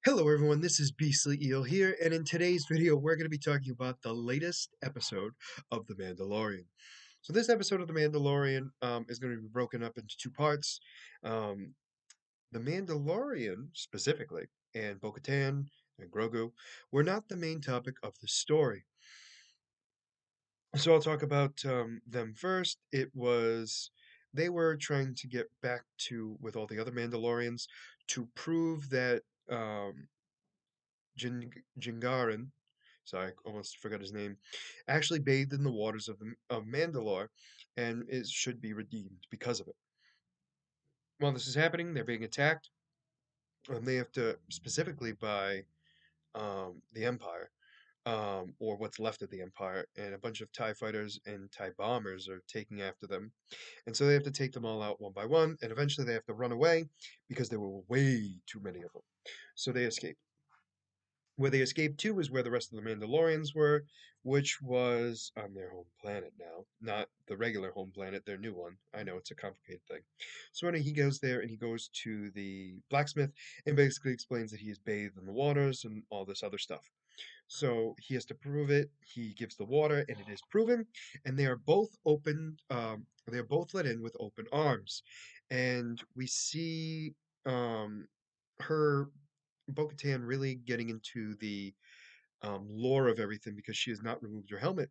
Hello everyone, this is Beastly Eel here, and in today's video we're going to be talking about the latest episode of The Mandalorian. So this episode of The Mandalorian is going to be broken up into two parts. Um, the Mandalorian, specifically, and Bo-Katan and Grogu were not the main topic of the story. So I'll talk about them first. They were trying to get back to, with all the other Mandalorians, to prove that Jingarin, sorry, I almost forgot his name, actually bathed in the waters of Mandalore and should be redeemed because of it. While this is happening, they're being attacked, and they have to, specifically by the Empire, or what's left of the Empire, and a bunch of TIE fighters and TIE bombers are taking after them. And so they have to take them all out one by one, and eventually they have to run away because there were way too many of them. So they escape. Where they escaped to is where the rest of the Mandalorians were, which was on their home planet now. Not the regular home planet, their new one. I know it's a complicated thing. So anyway, he goes there and he goes to the blacksmith and basically explains that he is bathed in the waters and all this other stuff. So he has to prove it. He gives the water, and it is proven. And they are both open. They are both let in with open arms, and we see um, her Bo-Katan really getting into the lore of everything because she has not removed her helmet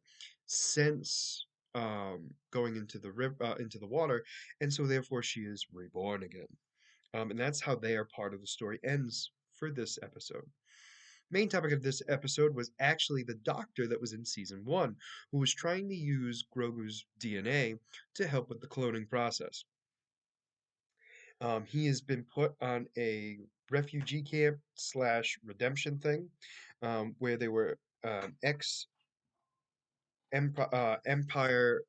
since going into the into the water, and so therefore she is reborn again. And that's how their part of the story ends for this episode. Main topic of this episode was actually the doctor that was in season one, who was trying to use Grogu's DNA to help with the cloning process. He has been put on a refugee camp slash redemption thing, where they were ex Empire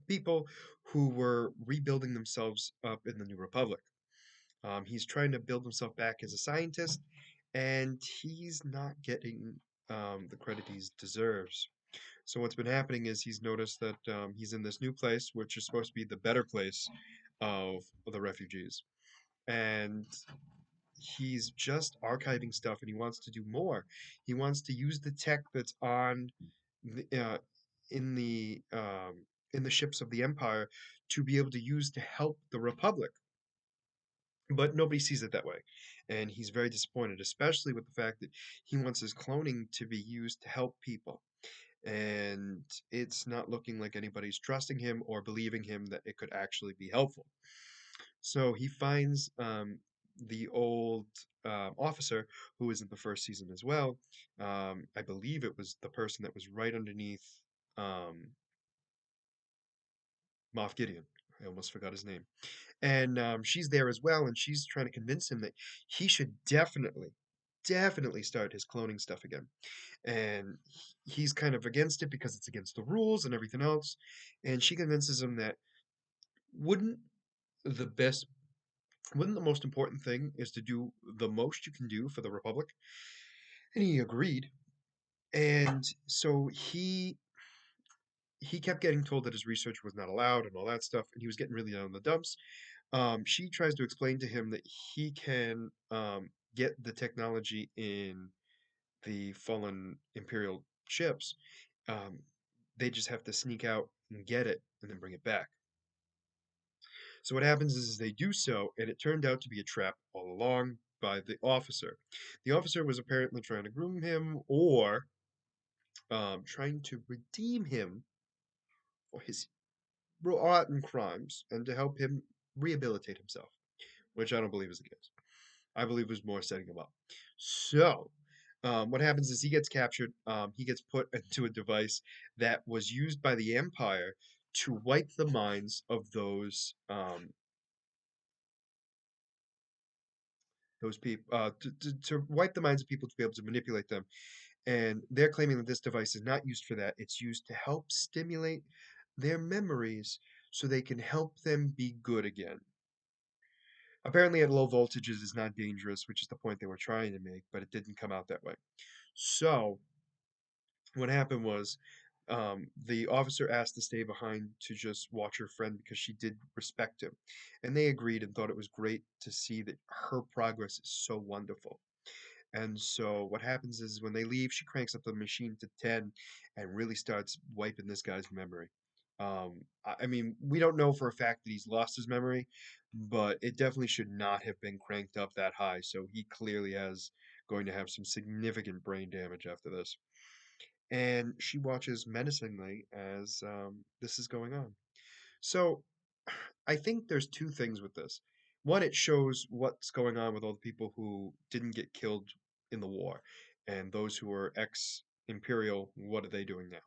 people who were rebuilding themselves up in the New Republic. He's trying to build himself back as a scientist, and he's not getting the credit he deserves. So what's been happening is he's noticed that he's in this new place, which is supposed to be the better place of the refugees, and he's just archiving stuff, and he wants to do more. He wants to use the tech that's on the, in the in the ships of the Empire to be able to use to help the Republic. But nobody sees it that way. And he's very disappointed, especially with the fact that he wants his cloning to be used to help people. And it's not looking like anybody's trusting him or believing him that it could actually be helpful. So he finds the old officer who was in the first season as well. I believe it was the person that was right underneath um, Moff Gideon. I almost forgot his name. And she's there as well, and she's trying to convince him that he should definitely start his cloning stuff again. And he's kind of against it because it's against the rules and everything else. And she convinces him that wouldn't the best wouldn't the most important thing is to do the most you can do for the Republic? And he agreed. And so he kept getting told that his research was not allowed and all that stuff, and he was getting really down in the dumps. She tries to explain to him that he can get the technology in the fallen Imperial ships. Um, they just have to sneak out and get it and then bring it back. So what happens is they do so, and it turned out to be a trap all along by the officer. The officer was apparently trying to groom him or trying to redeem him for his rotten crimes and to help him rehabilitate himself, which I don't believe is the case. I believe it was more setting him up. So, what happens is he gets captured. He gets put into a device that was used by the Empire to wipe the minds of those people, to wipe the minds of people to be able to manipulate them. And they're claiming that this device is not used for that. It's used to help stimulate their memories so they can help them be good again. Apparently, at low voltages is not dangerous, which is the point they were trying to make, but it didn't come out that way. So, what happened was The officer asked to stay behind to just watch her friend because she did respect him, and they agreed and thought it was great to see that her progress is so wonderful. And so what happens is when they leave, she cranks up the machine to 10 and really starts wiping this guy's memory. I mean, we don't know for a fact that he's lost his memory, but it definitely should not have been cranked up that high. So he clearly has going to have some significant brain damage after this. And she watches menacingly as this is going on. So I think there's two things with this. One, it shows what's going on with all the people who didn't get killed in the war, and those who are ex-imperial, what are they doing now?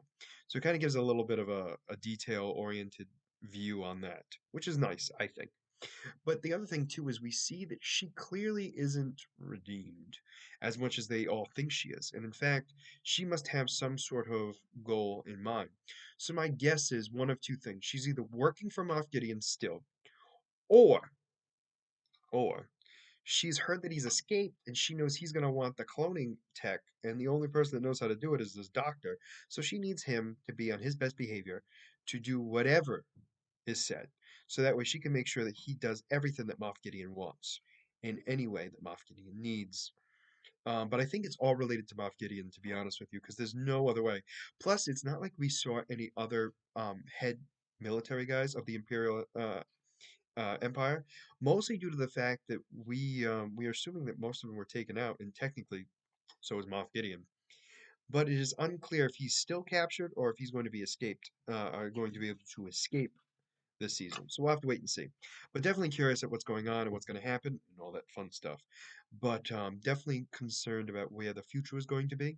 So it kind of gives a little bit of a detail-oriented view on that, which is nice, I think. But the other thing too is we see that she clearly isn't redeemed as much as they all think she is. And in fact, she must have some sort of goal in mind. So my guess is one of two things. She's either working for Moff Gideon still, or or she's heard that he's escaped and she knows he's going to want the cloning tech, and the only person that knows how to do it is this doctor. So she needs him to be on his best behavior to do whatever is said. So that way she can make sure that he does everything that Moff Gideon wants in any way that Moff Gideon needs. But I think it's all related to Moff Gideon, to be honest with you, because there's no other way. Plus, it's not like we saw any other head military guys of the Imperial Empire, mostly due to the fact that we are assuming that most of them were taken out, and technically, so is Moff Gideon. But it is unclear if he's still captured or if he's going to be escaped, are going to be able to escape this season. So we'll have to wait and see. But definitely curious at what's going on and what's going to happen and all that fun stuff. But definitely concerned about where the future is going to be.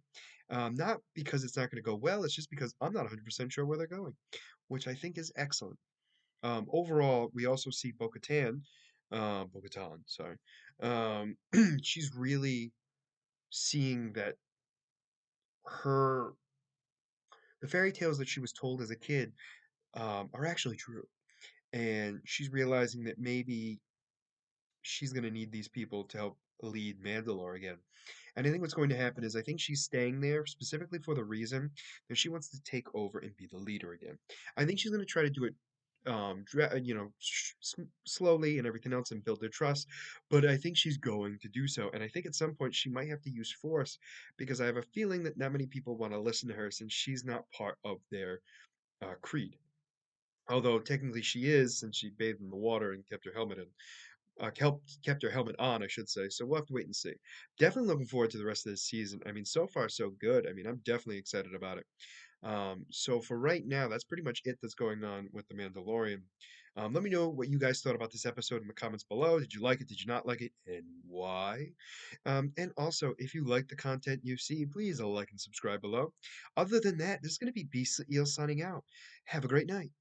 Not because it's not going to go well, it's just because I'm not 100% sure where they're going, which I think is excellent. Overall, we also see Bo-Katan, Bo-Katan, sorry. She's really seeing that her the fairy tales that she was told as a kid are actually true, and she's realizing that maybe she's going to need these people to help lead Mandalore again. And I think what's going to happen is I think she's staying there specifically for the reason that she wants to take over and be the leader again. I think she's going to try to do it slowly and everything else and build their trust. But I think she's going to do so. And I think at some point she might have to use force because I have a feeling that not many people want to listen to her since she's not part of their creed. Although technically she is, since she bathed in the water and kept her helmet in kept her helmet on, I should say. So we'll have to wait and see. Definitely looking forward to the rest of this season. I mean, so far so good. I mean, I'm definitely excited about it. So for right now, that's pretty much it that's going on with The Mandalorian. Let me know what you guys thought about this episode in the comments below. Did you like it? Did you not like it? And why? And also, if you like the content you see, please like and subscribe below. Other than that, this is going to be Beast Eel signing out. Have a great night.